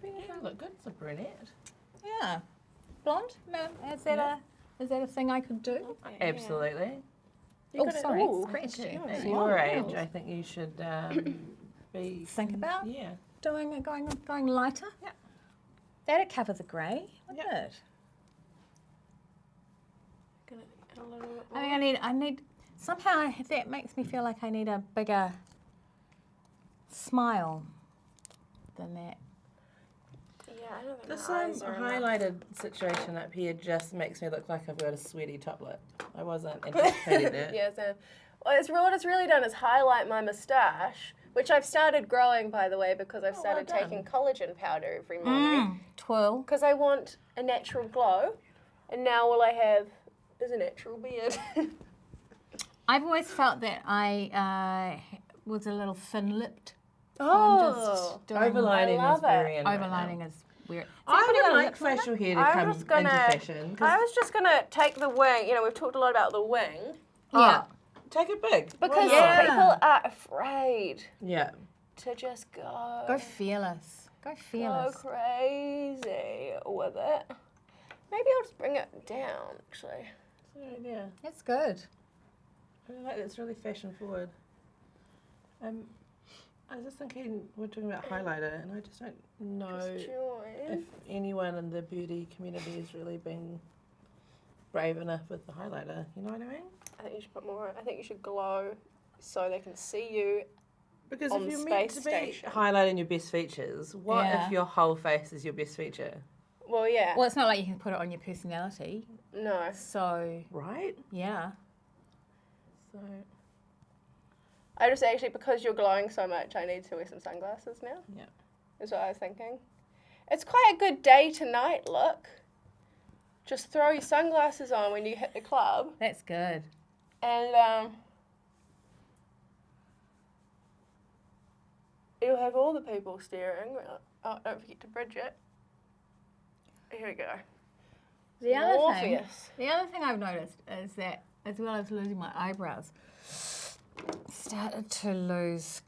Do you look good? It's a brunette. Yeah. Blonde? No, is that a thing I could do? Absolutely. You Oh, got it- sorry, ooh. scratched you. At Oh, your wow. age, I think you should be. Think about Yeah. doing it, going lighter. Yeah. That'd cover the grey, wouldn't Yeah. it? Gonna add a little bit I more. mean, I need somehow that makes me feel like I need a bigger smile than that. Yeah, I don't think This my eyes are enough. highlighted situation up here just makes me look like I've got a sweaty top lip. I wasn't anticipating it. Yeah, so what it's really done is highlight my moustache, which I've started growing, by the way, because I've well started done. taking collagen powder every morning. Twirl. Because I want a natural glow, and now all I have is a natural beard. I've always felt that I was a little thin-lipped. Oh, Overlining I love is very it. in right Overlining now. is weird. I Anybody got would a like lip liner? facial hair to I'm come just gonna- into fashion. 'Cause- I was just gonna take the wing. You know, we've talked a lot about the wing Yeah. take it big. Why because not? Yeah. people are afraid Yeah. to just go. Go fearless. Go Go fearless. crazy with it. Maybe I'll just bring it down, actually. That's a good idea. That's good. I feel like it's really fashion forward. I was just thinking, we're talking about highlighter, and I just don't know Just join. if anyone in the beauty community has really been brave enough with the highlighter. You know what I mean? I think you should put more. I think you should glow so they can see you. Because On if the you're meant to space be station. highlighting your best features, what Yeah. if your whole face is your best feature? Well, yeah. Well, it's not like you can put it on your personality. No. So, Right? yeah. So I just actually, because you're glowing so much, I need to wear some sunglasses now. Yeah. Is what I was thinking. It's quite a good day to night look. Just throw your sunglasses on when you hit the club, That's good. and you'll have all the people staring. Oh, don't forget to bridge it. Here we go. The other thing I've noticed is that as well as losing my eyebrows, started to lose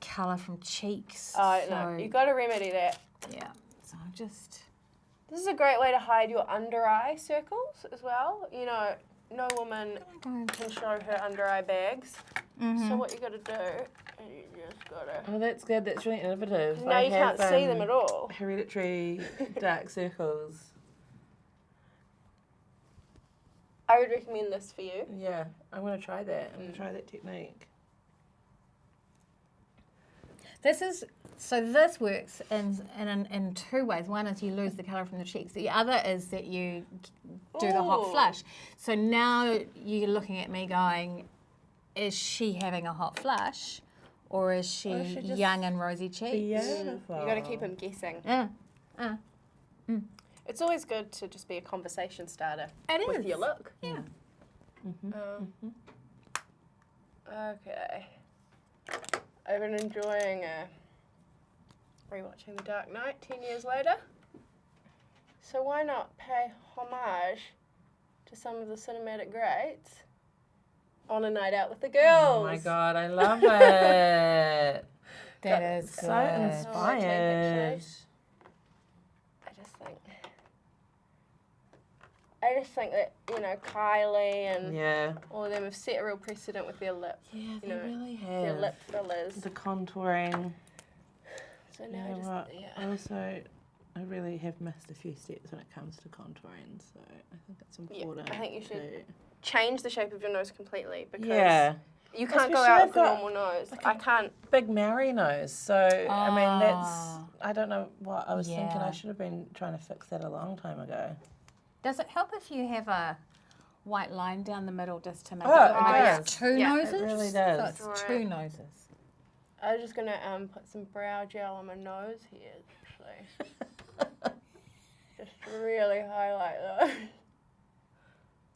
colour from cheeks. Oh, so, no, you got to remedy that. yeah. So I'm just This is a great way to hide your under eye circles as well. You know, no woman going. can show her under eye bags. Mm-hmm. So what you got to do is you just got to... oh, that's good. That's really innovative. Now I you can't have, see them at all. Hereditary dark circles. I would recommend this for you. Yeah, I'm gonna try that. I'm gonna try that technique. This works in two ways. One is you lose the colour from the cheeks. The other is that you do the hot Ooh. flush. So now you're looking at me going, is she having a hot flush, or is she Or is she just young and rosy cheeks? Beautiful. You got to keep them guessing. Yeah. It's always good to just be a conversation starter It with is. your look. Yeah. Okay. I've been enjoying rewatching The Dark Knight 10 years later. So why not pay homage to some of the cinematic greats on a night out with the girls? Oh my god, I love it. That is So good. inspired. I just think that, you know, Kylie and Yeah. all of them have set a real precedent with their lip, Yeah, they know, really their have. lip fillers. The contouring. So You now know I just, what? yeah. I really have missed a few steps when it comes to contouring, so I think it's important. I think you should to- change the shape of your nose completely because Yeah. you can't go Especially out I've with a got normal nose. like I can't. Big Maori nose, so I mean that's. Ah. I don't know what I was thinking. Yeah. I should have been trying to fix that a long time ago. Does it help if you have a white line down the middle just to make Oh, it it look like does. it's two Yeah, it noses? really So does. it's Right. two noses. I'm just gonna put some brow gel on my nose here, actually. Just really highlight those.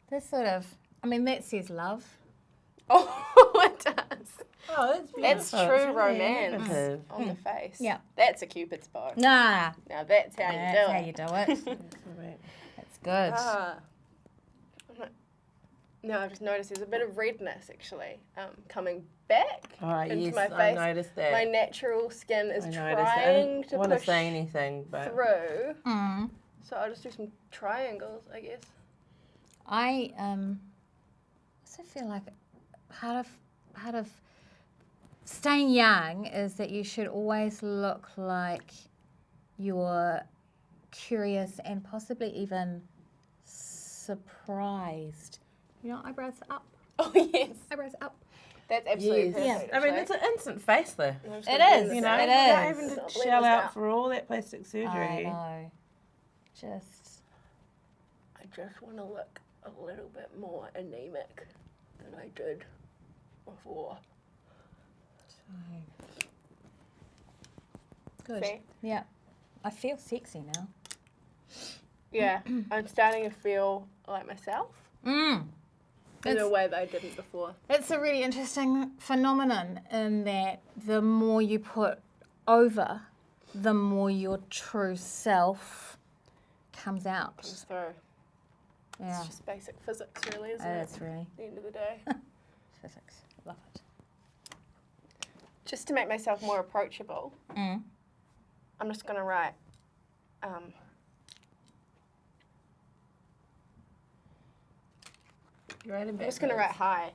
This sort of, I mean, that says love. Oh, it does. Oh, that's beautiful. That's It's true really romance innovative. on the face. Yeah. That's a Cupid's bow. Nah. Now that's how That's you do how it. you do it. Correct. That's good. Ah. No, I've just noticed there's a bit of redness actually coming back All right, into yes, my I face. noticed that. My natural skin is I noticed that. I trying didn't to want to push say anything, but through. Mm. So I'll just do some triangles, I guess. I also feel like part of staying young is that you should always look like you're curious and possibly even surprised. You know, eyebrows up. Oh yes, Eyebrows up. that's absolutely yes. perfect. I mean, actually. it's an instant facelift. I'm just It gonna blend is, this You know, out. it you don't is. even Blend to this shell out out. for all that plastic I surgery. know. Just I just want to look a little bit more anemic than I did before. good. See? Yeah. I feel sexy now. Yeah, I'm starting to feel like myself Mm. in a It's, way that I didn't before. it's a really interesting phenomenon in that the more you put over, the more your true self comes out. Comes through. Yeah. It's just basic physics, really, isn't it? It's really At the end of the day. physics. Love it. Just to make myself more approachable, Mm. I'm just going to write You're right I'm just going to write hi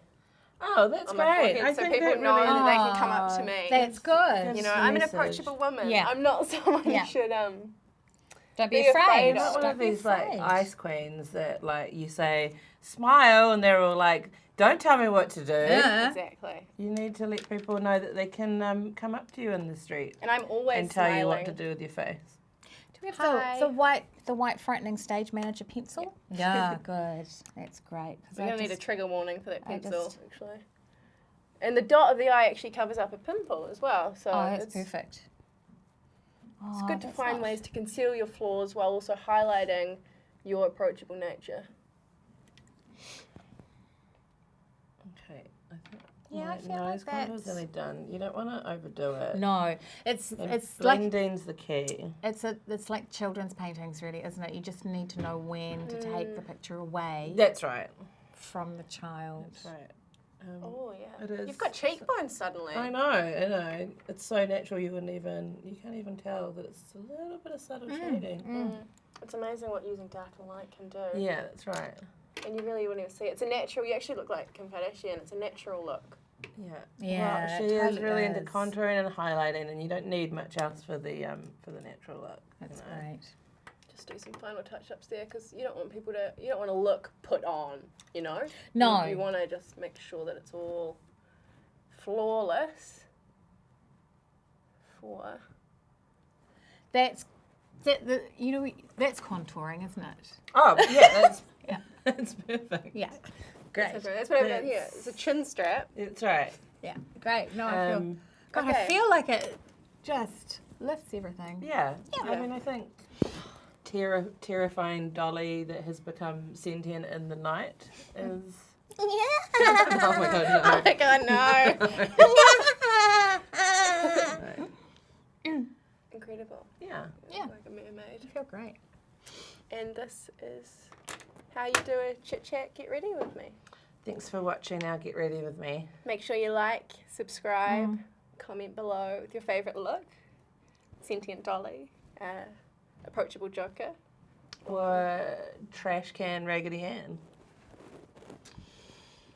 Oh, that's on my great. forehead I so think people that know really, that they can come up to Oh, me. That's good. You know, That's the I'm an message. approachable woman. Yeah. I'm not someone Yeah. you should Don't be be afraid. afraid Not of. one Don't of be these like afraid. ice queens that like you say smile and they're all like, don't tell me what to do. Yeah. exactly. You need to let people know that they can come up to you in the street And I'm always and tell smiling. you what to do with your face. Do we have Hi. the white frightening stage manager pencil? Yeah, good. That's great. 'cause We're I going to need a just- trigger warning for that I pencil, just- actually. And the dot of the eye actually covers up a pimple as well. So Oh, that's it's perfect. It's Oh, good to that's find nice. ways to conceal your flaws while also highlighting your approachable nature. Okay. I think Yeah, I my feel nose like contour's that's- nearly done. You don't want to overdo it. No, it's And like blending's the key. it's like children's paintings, really, isn't it? You just need to know when to take the picture away That's right. from the child. That's right. Oh, yeah. It is. You've got cheekbones suddenly. I know. It's so natural you can't even tell that it's a little bit of subtle shading. It's amazing what using dark and light can do. Yeah, that's right. And you really wouldn't even see it. It's a natural, you actually look like Kim Kardashian. It's a natural look. Yeah. Yeah, Well, she it is totally really into is. contouring and highlighting, and you don't need much else for the natural look. That's you know. great. Just do some final touch-ups there because you don't want people to, you don't want to look put on, you know? No. You want to just make sure that it's all flawless for... That's that's contouring, isn't it? Oh, yeah, that's Yeah. that's perfect. Yeah. Great. That's what I've done here. It's a chin strap. It's right. Yeah. Great. No, I feel. Um, God, I okay. feel like it just lifts everything. yeah. Yeah. I mean, I think terrifying dolly that has become sentient in the night is. Yeah. Oh my god, Oh my god, no. no. Incredible. Yeah. Yeah. Like a mermaid. I feel great. And this is how you do a chit chat, get ready with me. Thanks for watching our Get Ready With Me. Make sure you like, subscribe, comment below with your favourite look. Sentient dolly, approachable joker. Or Trash Can Raggedy Ann.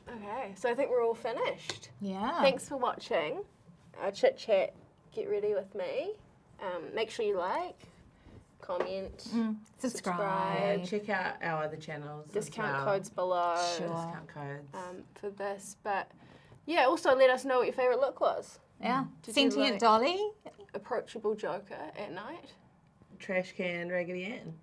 Okay, so I think we're all finished. Yeah. Thanks for watching our chit chat, get ready with me. Make sure you like, comment, Subscribe. Check out our other channels. as discount well. codes below Sure. Discount codes. for this. But yeah, also let us know what your favourite look was. Yeah. Did you Sentient like- dolly. Approachable joker at night. Trash Can Raggedy Ann.